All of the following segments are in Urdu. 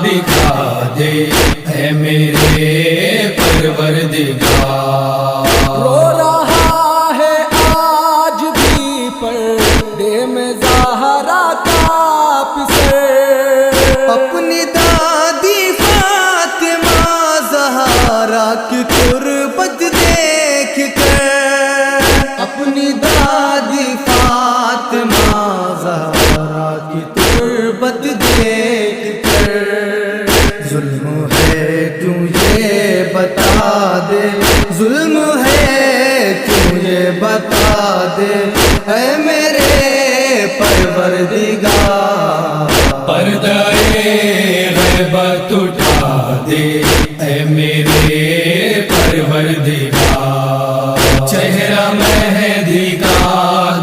دکھا دے اے میرے پروردگار۔ رو رہا ہے آج بھی پردے میں زہرا کا پسر، اپنی دادی فاطمہ زہرا کی قربت دیکھ کر، اپنی دادی فاطمہ زہرا کی قربت دیکھ کر، ظلم ہے کیوں یہ بتا دے، ظلم ہے کیوں یہ بتا دے اے میرے پروردگار۔ پردہ غیبت اٹھا دے اے میرے پروردگار، چہرہ مہدی کا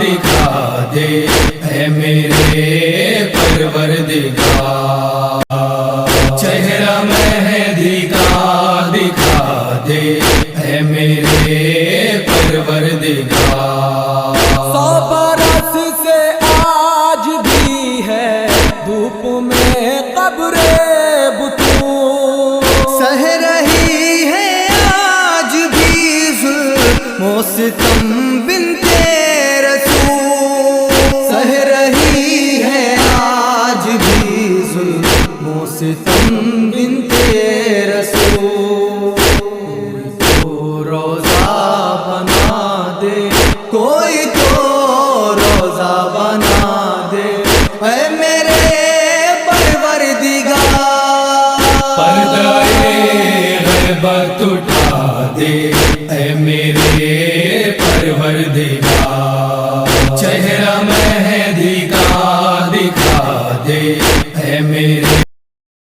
دکھا دے اے میرے پروردگار، چہرہ مہدی کا دکھا دے اے میرے پروردگار۔ 100 برس سے آج بھی ہے دھوپ میں قبر بتوں، سہ رہی ہے آج بھی ظلم و ستم بنت رسول، سہ رہی ہے آج بھی ظلم و ستم بنت رسول۔